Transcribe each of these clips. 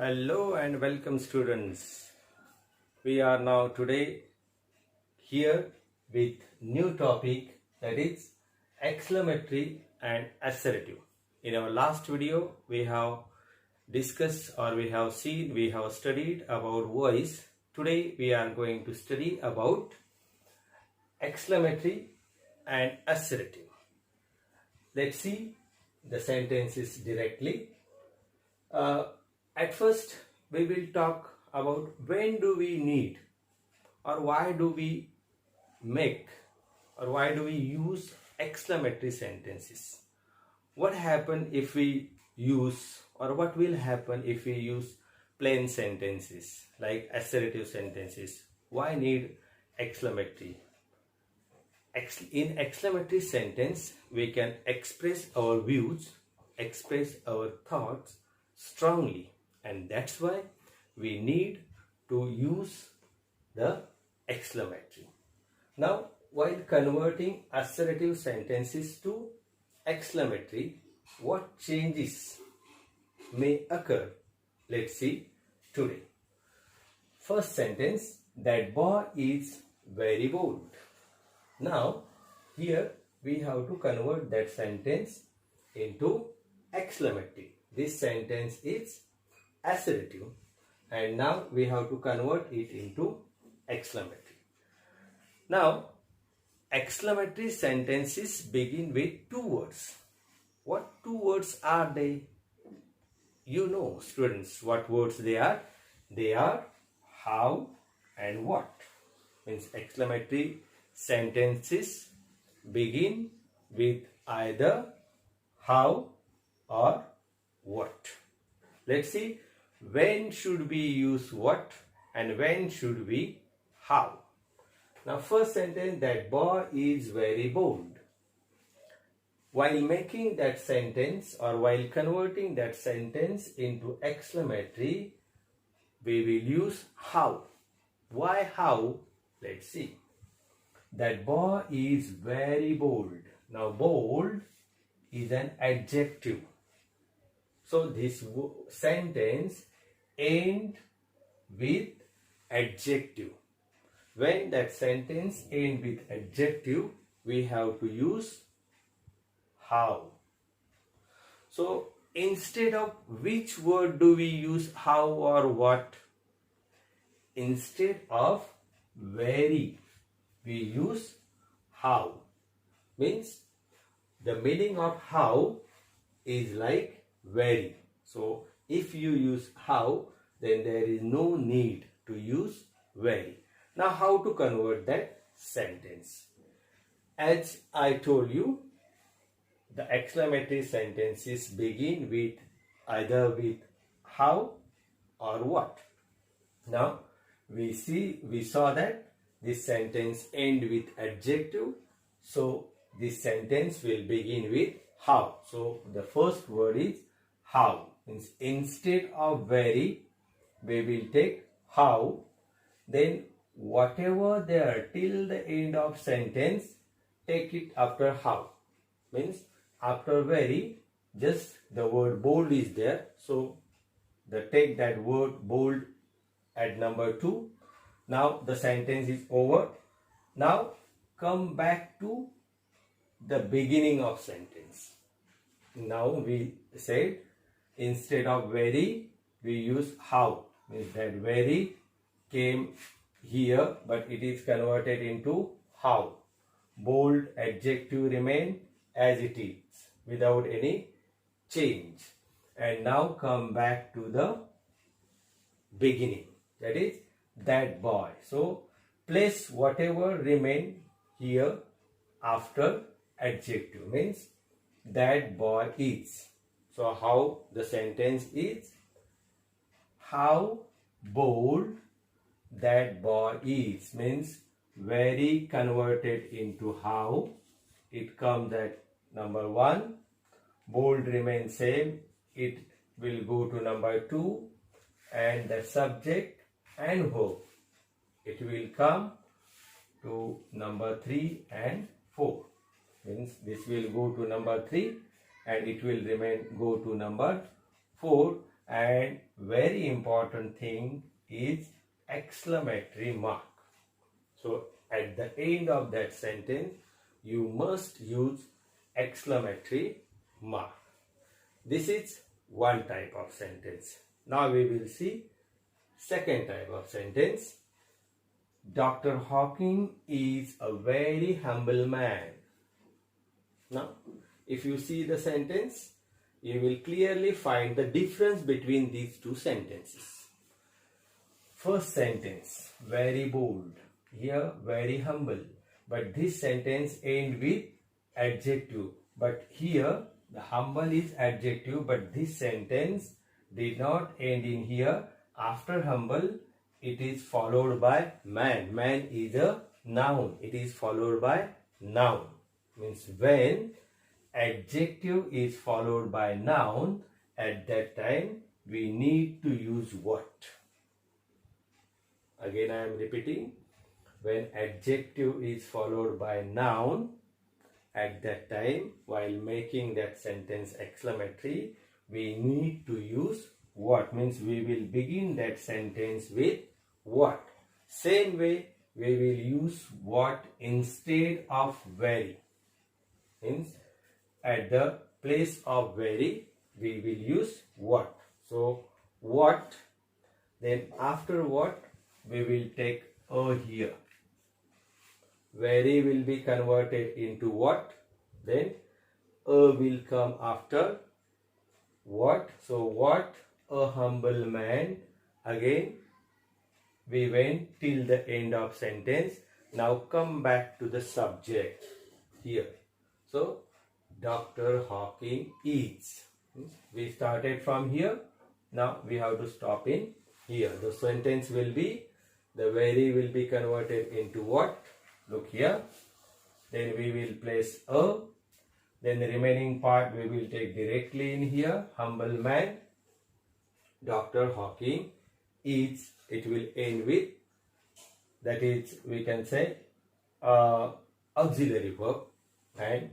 Hello and welcome students. We are now today here with new topic, that is exclamatory and assertive. In our last video we have discussed or we have studied about voice. Today we are going to study about exclamatory and assertive. Let's see the sentences directly. At first, we will talk about when do we need or why do we make or why do we use exclamatory sentences. What happen if we use or what will happen if we use plain sentences like assertive sentences? Why need exclamatory? In exclamatory sentence, we can express our views, express our thoughts strongly, and that's why we need to use the exclamatory. Now, while converting assertive sentences to exclamatory, what changes may occur? Let's see today. First sentence, that boy is very bold. Now, here we have to convert that sentence into exclamatory. This sentence is assertive and now we have to convert it into exclamatory. Now, exclamatory sentences begin with two words. What two words are they? You know, students, what words they are? They are how and what. Means exclamatory sentences begin with either how or what. Let's see, when should we use what and when should we how. Now, first sentence, that boy is very bold. While making that sentence or while converting that sentence into exclamatory, we will use how. Why how? Let's see. That boy is very bold. Now, bold is an adjective. So, this sentence ends with adjective. When that sentence ends with adjective, we have to use how. So, instead of which word do we use how or what? Instead of very, we use how. Means the meaning of how is like very. So, if you use how, then there is no need to use very. Now, how to convert that sentence? As I told you, the exclamatory sentences begin with either with how or what. Now, we saw that this sentence ends with adjective. So, this sentence will begin with how. So, the first word is how. Means instead of very, we will take how. Then whatever there till the end of sentence, take it after how. Means after very, just the word bold is there. So, take that word bold at number 2. Now, the sentence is over. Now, come back to the beginning of sentence. Now, we said instead of very, we use how. Means that very came here, but it is converted into how. Bold adjective remain as it is without any change. And now come back to the beginning. That is that boy. So, place whatever remain here after adjective. Means that boy is. So, how the sentence is? How bold that boy is. Means very converted into how. It comes at number 1. Bold remains same. It will go to number 2. And the subject and verb, it will come to number 3 and 4. Means this will go to number 3 and it will go to number 4. And very important thing is exclamatory mark. So at the end of that sentence, you must use exclamatory mark. This is one type of sentence. Now we will see second type of sentence. Dr. Hawking is a very humble man. Now, if you see the sentence, you will clearly find the difference between these two sentences. First sentence, very bold. Here, very humble. But this sentence ends with adjective. But here, the humble is adjective, but this sentence did not end in here. After humble, it is followed by man. Man is a noun. It is followed by noun. Means when adjective is followed by noun, at that time we need to use what? Again I am repeating. When adjective is followed by noun, at that time while making that sentence exclamatory, we need to use what? Means we will begin that sentence with what? Same way we will use what instead of very. Means at the place of very we will use what. So what, then after what we will take a here. Very will be converted into what, then a will come after what. So what, a humble man. Again we went till the end of sentence. Now come back to the subject here. So Dr. Hawking is. We started from here. Now we have to stop in here. The sentence will be, the very will be converted into what? Look here. Then we will place a. Then the remaining part we will take directly in here. Humble man. Dr. Hawking is. It will end with, that is, we can say auxiliary verb. And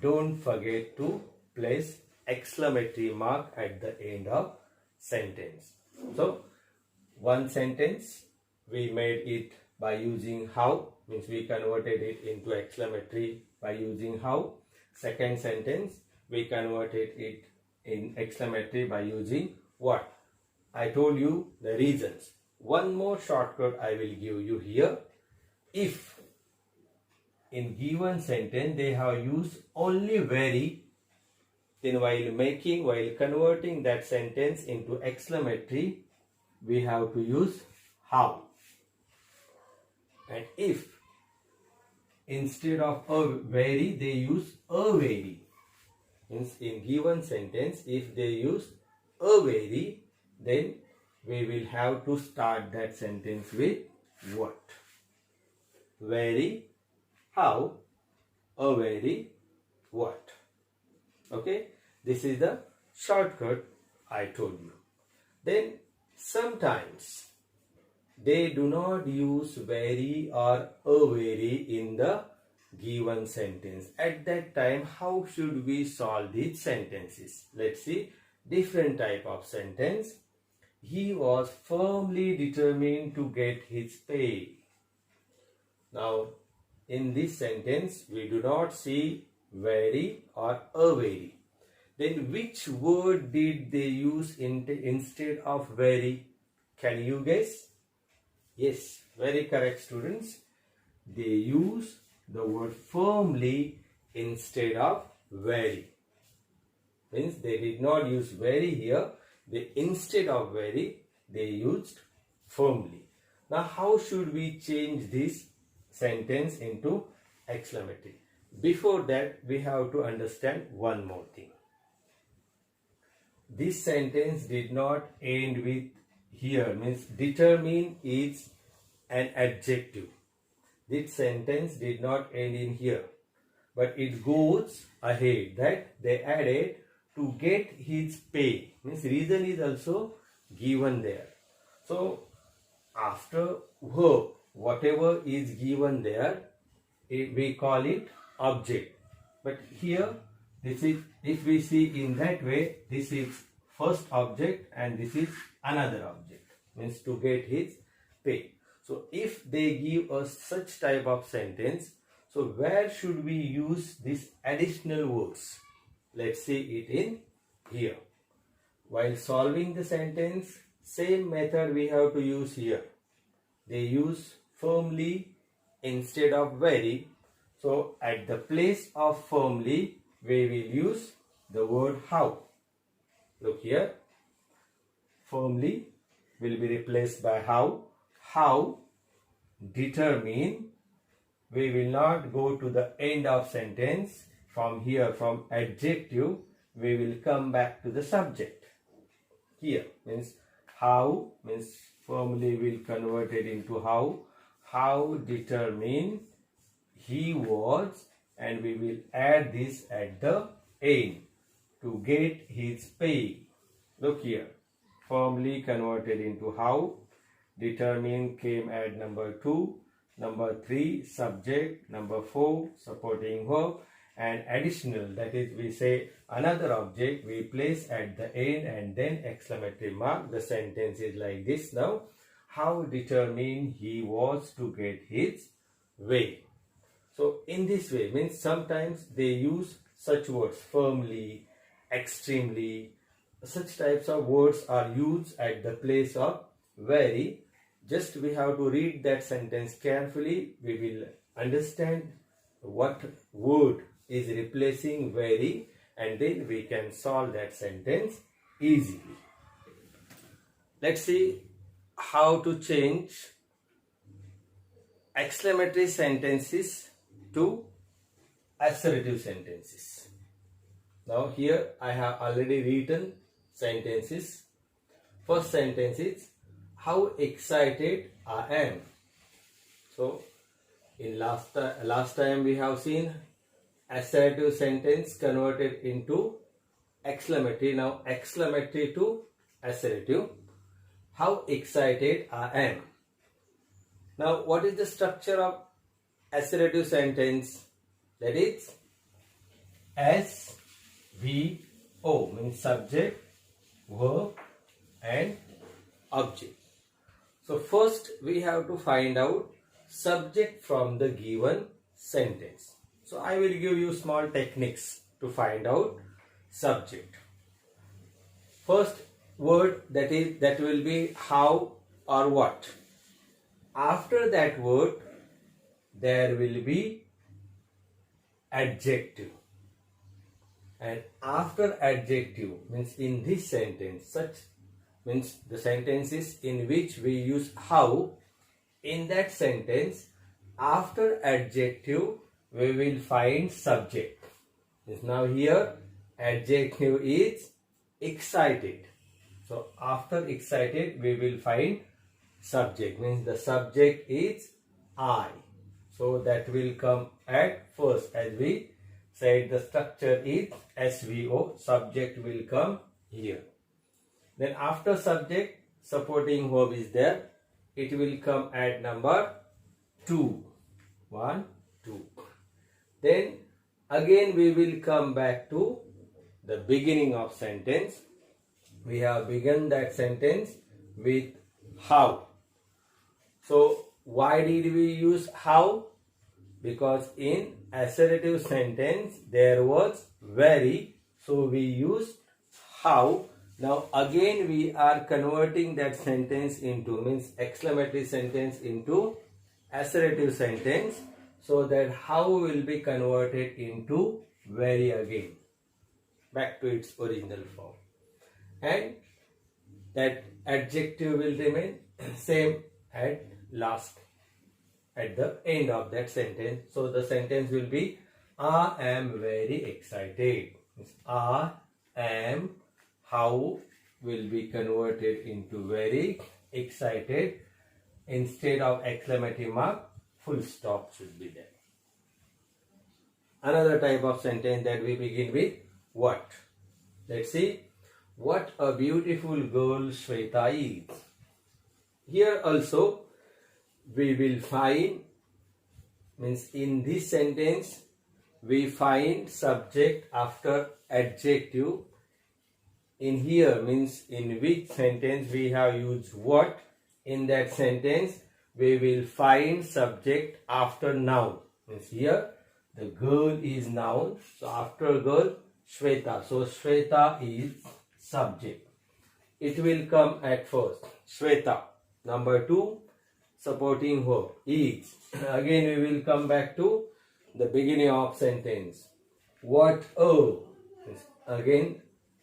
don't forget to place exclamatory mark at the end of sentence. So one sentence we made it by using how, means we converted it into exclamatory by using how. Second sentence we converted it in exclamatory by using what. I told you the reasons. One more shortcut I will give you here. If in given sentence they have used only very, then while converting that sentence into exclamatory, we have to use how. And if instead of a very they use a very, means in given sentence if they use a very, then we will have to start that sentence with what? Very, how, a very, what. Okay, this is the shortcut I told you. Then sometimes they do not use very or a very in the given sentence. At that time, how should we solve these sentences? Let's see. Different type of sentence. He was firmly determined to get his pay. Now, in this sentence, we do not see very or a very. Then which word did they use instead of very? Can you guess? Yes, very correct, students. They use the word firmly instead of very. Means they did not use very here. They, instead of very, they used firmly. Now how should we change this sentence into exclamatory? Before that, we have to understand one more thing. This sentence did not end with here, means determine is an adjective. This sentence did not end in here, but it goes ahead that they added to get his pay, means reason is also given there. So after verb, whatever is given there, we call it object. But here, this is, if we see in that way, this is first object and this is another object. means to get his pay. So if they give us such type of sentence, so where should we use these additional words? Let's see it in here. While solving the sentence, same method we have to use here. They use firmly instead of very. So at the place of firmly, we will use the word how. Look here. Firmly will be replaced by how. How determine. We will not go to the end of sentence. From here, from adjective, we will come back to the subject. Here means how, means firmly will convert it into how. How determine he was, and we will add this at the end to get his pay. Look here, firmly converted into how. Determine came at number 2. Number 3 subject. Number 4 supporting verb. And additional, that is we say another object we place at the end and then exclamatory mark. The sentence is like this now. How determined he was to get his way. So in this way, means sometimes they use such words, firmly, extremely. Such types of words are used at the place of very. Just we have to read that sentence carefully. We will understand what word is replacing very, and then we can solve that sentence easily. Let's see how to change exclamatory sentences to assertive sentences. Now here I have already written sentences. First sentence is how excited I am. So in last time we have seen assertive sentence converted into exclamatory. Now exclamatory to assertive. How excited I am. Now what is the structure of assertive sentence? That is SVO, means subject, verb and object. So first we have to find out subject from the given sentence. So I will give you small techniques to find out subject. First word that will be how or what. After that word there will be adjective, and after adjective means in this sentence, such means the sentences in which we use how, in that sentence after adjective we will find subject. Now here adjective is excited. So after excited we will find subject, means the subject is I. So that will come at first, as we said the structure is SVO, subject will come here. Then after subject supporting verb is there, it will come at number 2. 1, 2. Then again we will come back to the beginning of sentence. We have begun that sentence with how. So why did we use how? Because in assertive sentence there was very, so we used how. Now again we are converting that sentence into, means exclamatory sentence into assertive sentence, so that how will be converted into very again, back to its original form. And that adjective will remain same at last, at the end of that sentence. So the sentence will be I am very excited. I am, how will be converted into very, excited. Instead of exclamatory mark, full stop should be there. Another type of sentence that we begin with what. Let's see. What a beautiful girl Shweta is. Here also we will find, means in this sentence we find subject after adjective. In here means in which sentence we have used what, In that sentence, we will find subject after noun. Means here, the girl is noun. So after girl, Shweta. So Shweta is subject. It will come at first. Shweta. Number 2, supporting verb is. Again, we will come back to the beginning of sentence. What a. Again,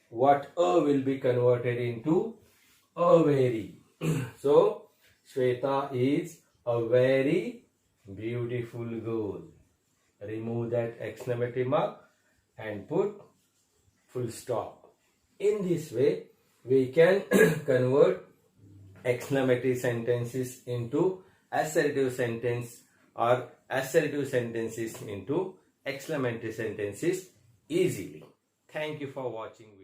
what a will be converted into a very. So, Shweta is a very beautiful girl. Remove that exclamatory mark and put full stop. In this way, we can convert exclamatory sentences into assertive sentence or assertive sentences into exclamatory sentences easily. Thank you for watching.